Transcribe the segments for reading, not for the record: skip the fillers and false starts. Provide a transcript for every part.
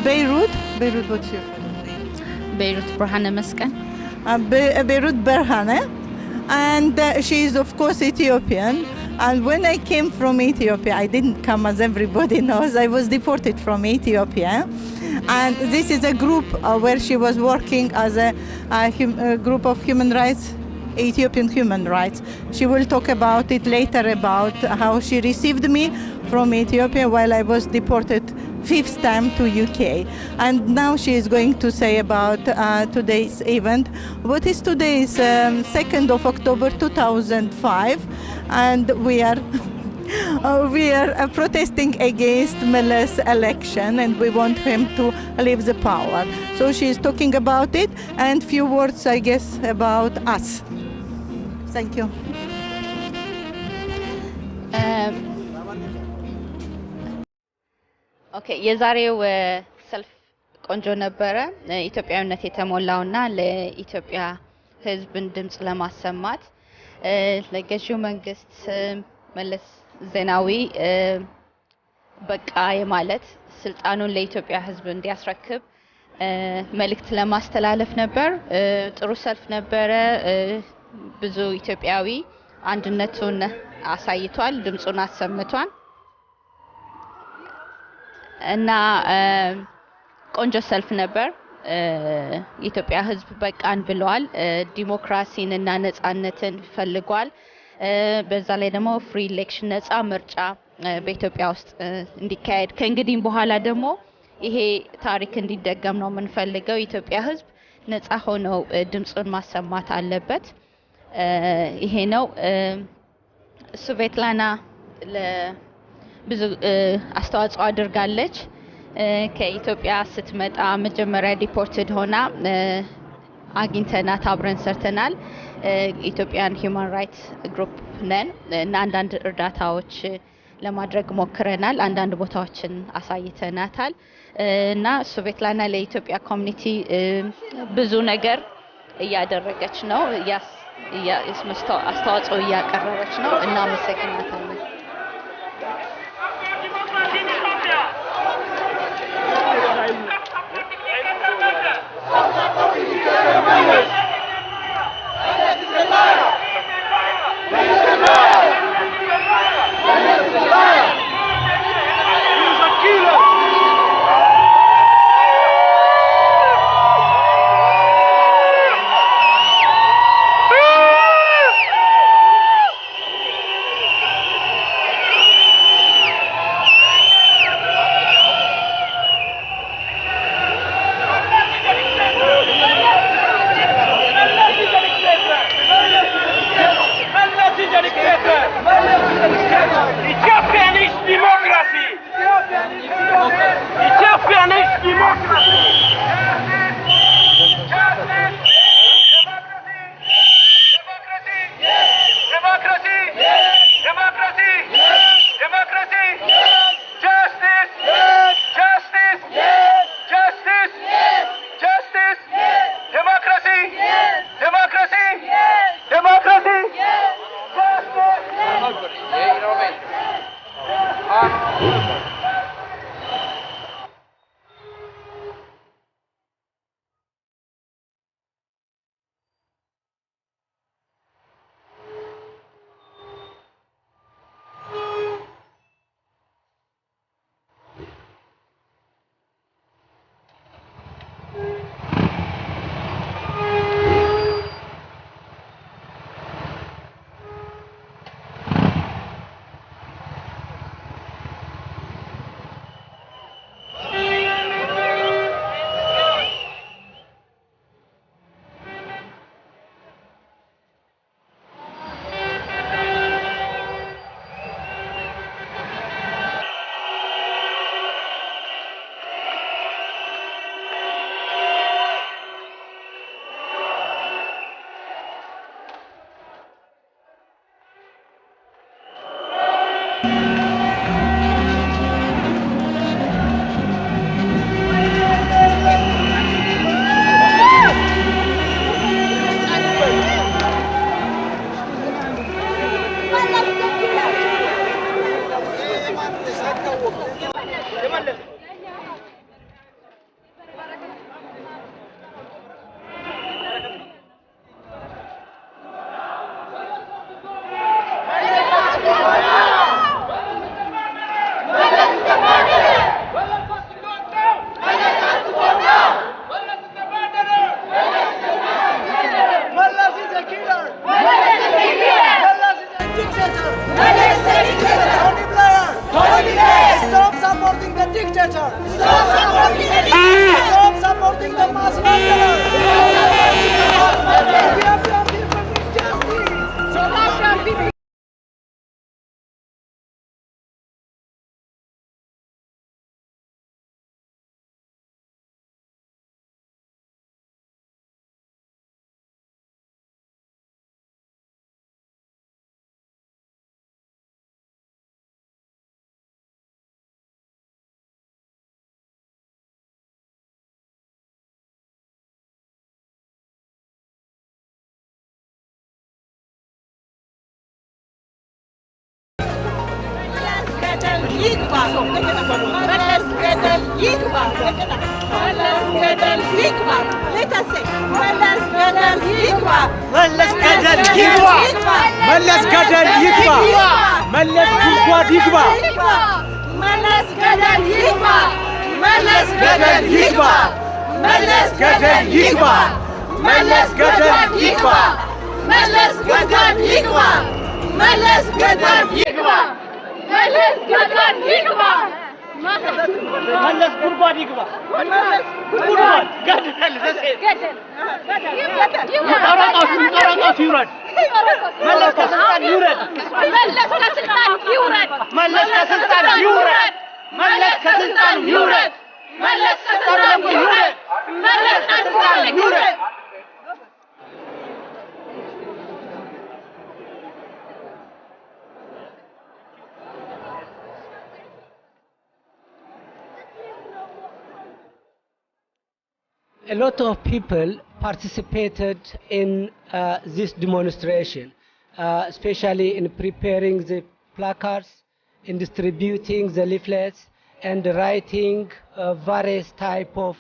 Beirut. Beirut, what's your first name? Beirut Burhane Mesken. Beirut Berhane. And she is, of course, Ethiopian. And when I came from Ethiopia, I didn't come, as everybody knows. I was deported from Ethiopia. And this is a group where she was working as a group of human rights, Ethiopian human rights. She will talk about it later, about how she received me from Ethiopia while I was deported 5th time to UK. And now she is going to say about today's event. What is today's 2nd of October 2005, and we are protesting against Miller's election, and we want him to leave the power. So she is talking about it, and few words, I guess, about us. Thank you. ኦኬ የዛሬው ሰልፍ ቆንጆ ነበረ ኢትዮጵያዊነት የተሞላውና ለኢትዮጵያ ህዝብን ድምጽ ለማሰማት ለገዢው መንግስት መለስ ዜናዊ በቃ የማለት ስልጣኑን ለኢትዮጵያ ህዝብ እንዲያስረክብ መልእክት ለማስተላለፍ ነበር ጥሩ ሰልፍ ነበረ ብዙ ኢትዮጵያዊ አንድነቱን አሳይቷል ድምጹን አሰምቷል እና ቆንጆ ሰልፍ ነበር የኢትዮጵያ ህዝብ በቃን ብለዋል ዲሞክራሲንና ነጻነትን ፈልጓል በዛ ላይ ደግሞ ፍሪ ኤሌክሽን ነጻ ምርጫ በኢትዮጵያ ውስጥ እንዲካሄድ ከእንግዲህ በኋላ ደግሞ ይሄ ታሪክ እንዲደገም ነው የምንፈልገው ኢትዮጵያ ህዝብ ነጻ ሆኖ ድምጹን ማሰማት አለበት ይሄ ነው ስቬትላና ብዙ አስተዋጽኦ አድርጋለች ከኢትዮጵያ ስትመጣ መጀመሪያ ዲፖርትድ ሆና አግኝተናት አብረን ሰርተናል ኢትዮጵያን ሂውማን ራይትስ ግሩፕ ነን እና አንዳንድ እርዳታዎች ለማድረግ ሞክረናል አንዳንድ ቦታዎችን አሳይተናታል እና ስቬትላና ለኢትዮጵያ ኮሚኒቲ ብዙ ነገር እያደረገች ነው አስተዋጽኦ እያቀረበች ነው እና መሰግናታለን ይግባ መለስ ገደል ይግባ መለስ ገደል ይግባ ለታሰ መለስ ገደል ይግባ መለስ ገደል ይግባ መለስ ገደል ይግባ መለስ ጉድጓድ ይግባ መለስ ገደል ይግባ መለስ ገደል ይግባ መለስ ገደል ይግባ መለስ ገደል ይግባ መለስ ገደል ይግባ መለስ ገደል ይግባ መለስ ገደል ይግባ መለስ ጉድጓድ ይግባ ጉድጓድ ገደል ጦርነቱ ይውረድ መለስ ከስልጣን ይውረድ መለስ ከስልጣን ይውረድ መለስ ከስልጣን ይውረድ መለስ ከስልጣን ይውረድ መለስ ከስልጣን ይውረድ መለስ ከስልጣን ይውረድ A lot of people participated in this demonstration, especially in preparing the placards, in distributing the leaflets, and writing various type of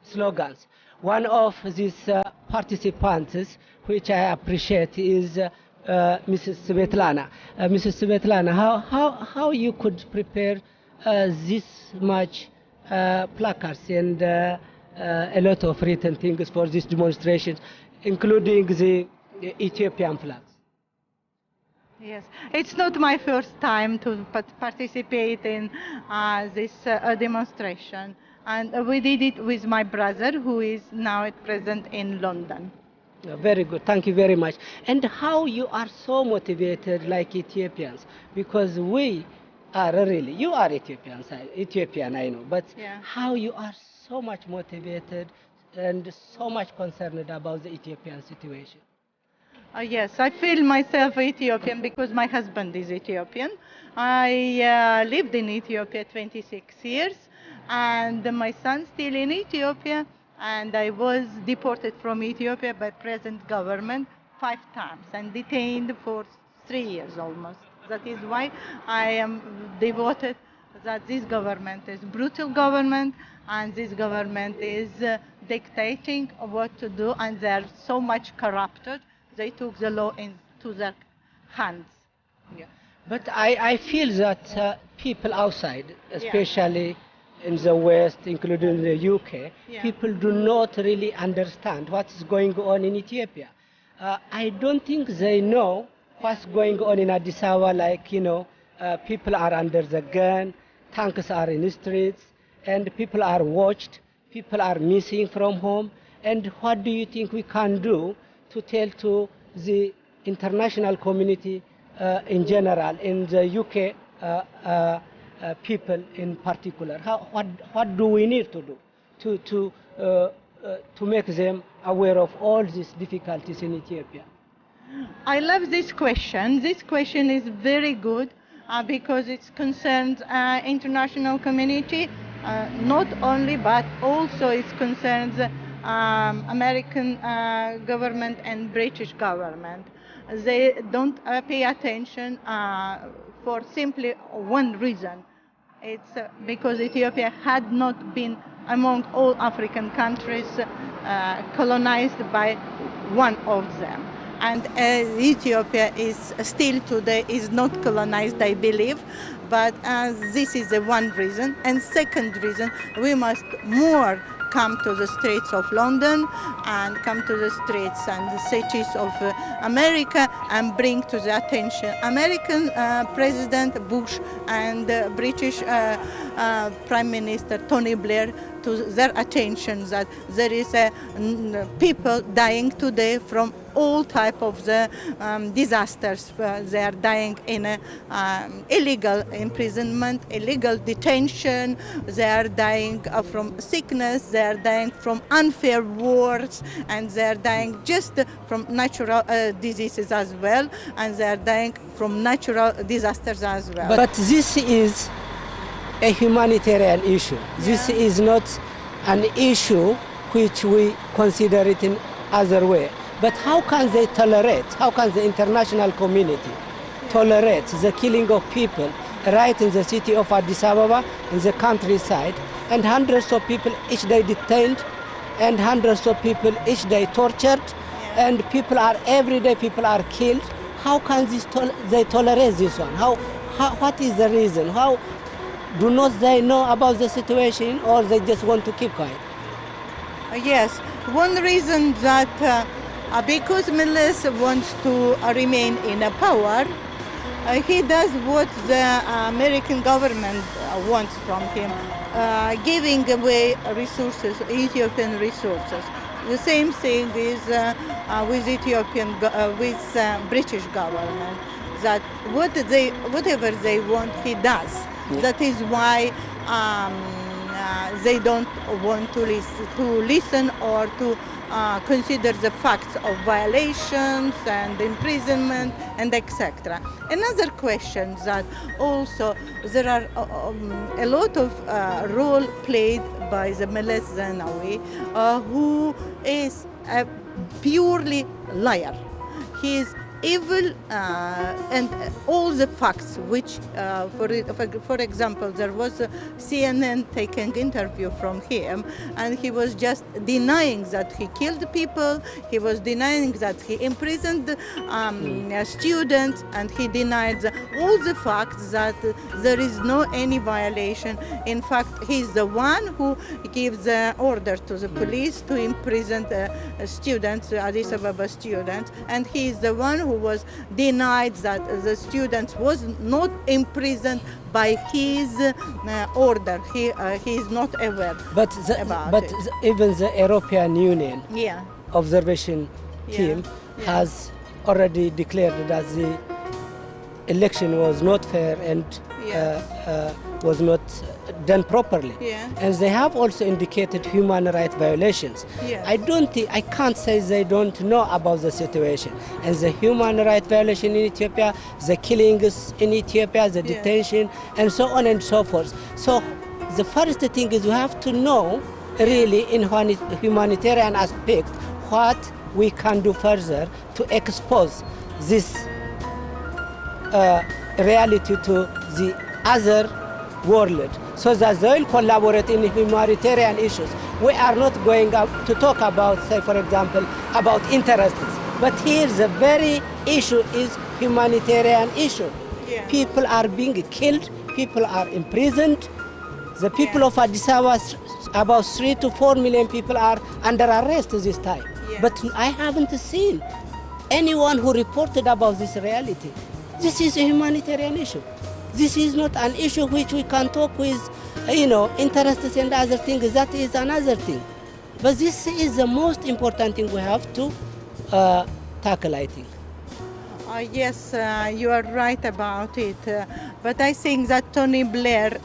slogans. One of these participants, which I appreciate, is Mrs. Svetlana. Mrs. Svetlana, how you could prepare this much placards and a lot of written things for these demonstrations, including the Ethiopian flags? Yes, it's not my first time to participate in this demonstration, and we did it with my brother, who is now at present in London. Very good, thank you very much. And how you are so motivated like Ethiopians? Because we are really, you are Ethiopian, I know, but Yeah. how you are so much motivated and so much concerned about the Ethiopian situation? Yes, I feel myself Ethiopian because my husband is Ethiopian. I lived in Ethiopia 26 years, and my son still in Ethiopia, and I was deported from Ethiopia by present government 5 times and detained for 3 years almost. That is why I am devoted that this government is brutal government, and this government is dictating what to do, and they are so much corrupted. They took the law into their hands. Yeah. But I feel that people outside, especially in the West, including the UK, people do not really understand what is going on in Ethiopia. I don't think they know what's going on in Addis Ababa, like, people are under the gun, tanks are in the streets, and people are watched, people are missing from home. And what do you think we can do to tell to the international community in general, in the UK people in particular? What do we need to do to make them aware of all these difficulties in Ethiopia? I love this question. This question is very good because it concerns international community, not only, but also it concerns American government and British government. They don't pay attention for simply one reason. It's because Ethiopia had not been among all African countries colonized by one of them. And Ethiopia is still today is not colonized, I believe, but this is the one reason. And second reason, we must more come to the streets of London and come to the streets and the cities of America and bring to the attention American President Bush and British Prime Minister Tony Blair to their attention that there is people dying today from all type of the disasters. They are dying in illegal imprisonment, illegal detention. They are dying from sickness. They are dying from unfair wars, and they are dying just from natural diseases as well, and they are dying from natural disasters as well. But this is a humanitarian issue. This is not an issue which we consider it in other way. But how can they tolerate, how can the international community tolerate the killing of people right in the city of Addis Ababa, in the countryside, and hundreds of people each day detained, and hundreds of people each day tortured, and every day people are killed. How can they tolerate this one? What is the reason? How do not they know about the situation, or they just want to keep quiet? Yes, one reason that because Meles wants to remain in power, he does what the American government wants from him, giving away resources, Ethiopian resources. The same thing is with British government. That whatever they want, he does. Yeah. That is why they don't want to listen or to consider the facts of violations and imprisonment and etc. Another question that also there are a lot of role played by the Meles Zenawi, who is a purely liar. He is evil, and all the facts which, for example, there was a CNN taking interview from him, and he was just denying that he killed people, he was denying that he imprisoned students, and he denied all the facts that there is no any violation. In fact, he's the one who gives the order to the police to imprison the students, Addis Ababa students, and he is the one who was denied that the students was not imprisoned by his order. He is not aware about it. Even the European Union observation team has already declared that the election was not fair and was not done properly. And they have also indicated human rights violations. I can't say they don't know about the situation. And the human rights violation in Ethiopia, the killings in Ethiopia, the detention, and so on and so forth. So the first thing is we have to know really in humanitarian aspect what we can do further to expose this reality to the other world, so that they will collaborate in humanitarian issues. We are not going to talk about, say for example, about interests, but here the very issue is humanitarian issue. People are being killed, people are imprisoned. The people of Addis Ababa, about 3 to 4 million people are under arrest this time. But I haven't seen anyone who reported about this reality. This is a humanitarian issue. This is not an issue which we can talk with, interests and other things. That is another thing. But this is the most important thing we have to tackle, I think. Yes, you are right about it. But I think that Tony Blair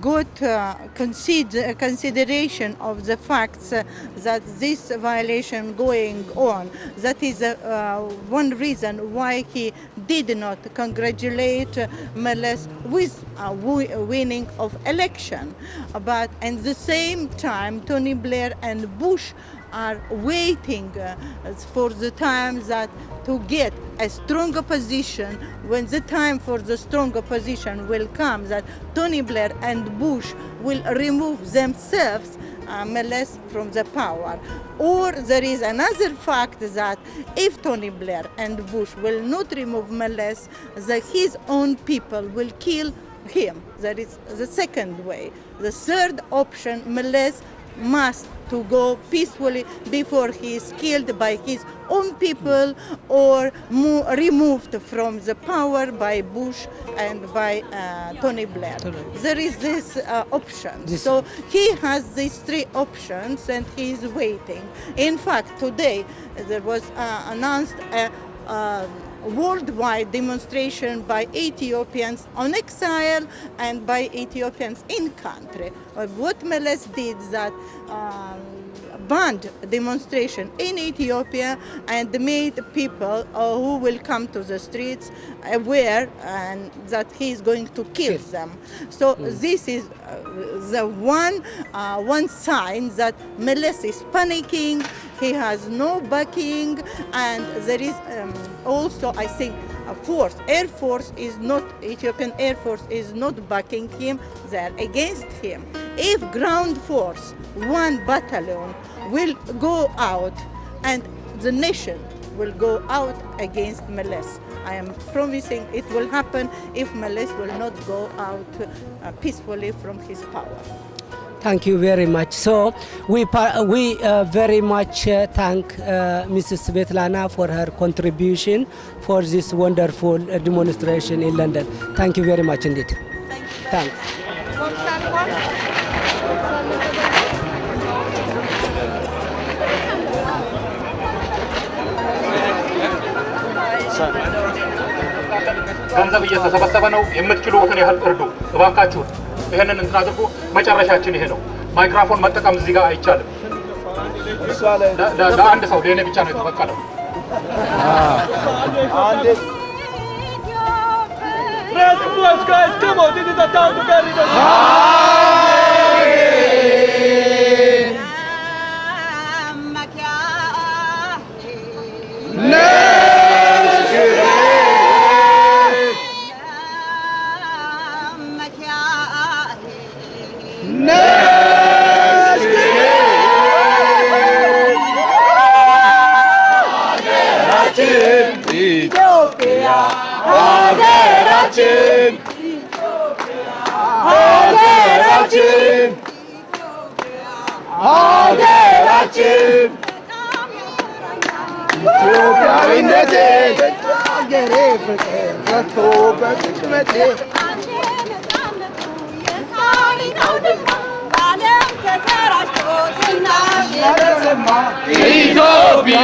good consideration of the facts that this violation going on. That is one reason why he did not congratulate Meles with winning of election. But at the same time, Tony Blair and Bush are waiting for the time that to get a stronger position. When the time for the stronger position will come, that Tony Blair and Bush will remove themselves Meles from the power. Or there is another fact that if Tony Blair and Bush will not remove Meles, that his own people will kill him. That is the second way. The third option, Meles must to go peacefully before he is killed by his own people or removed from the power by Bush and by Tony Blair. There is this option. So he has these three options and he is waiting. In fact, today there was announced a worldwide demonstration by Ethiopians on exile and by Ethiopians in country. What Meles did that banned demonstration in Ethiopia and made people who will come to the streets aware and that he is going to kill them. So this is the one sign that Meles is panicking. He has no backing, and there is also, I think, force, Air Force is not, Ethiopian Air Force is not backing him, they are against him. If ground force, one battalion will go out and the nation will go out against Meles. I am promising it will happen if Meles will not go out peacefully from his power. Thank you very much. So we very much thank Mrs. Svetlana for her contribution for this wonderful demonstration in London. Thank you very much indeed. Thanks. ገንዘብ እየተሰበሰበ ነው። የምትችሉትን ያህል እርዱ እባካችሁ። ይሄንን እንትን አድርጉ። መጨረሻችን ይሄ ነው። ማይክሮፎን መጠቀም እዚህ ጋር አይቻልም። ለአንድ ሰው ለእኔ ብቻ ነው የተፈቀደው። ኢትዮጵያ ሀገራችን ሀገራችን ሀገራችን ኢትዮጵያዊነቴ ሀገሬ ፍቅር ረቶ በፍቅመቴ ኢትዮጵያ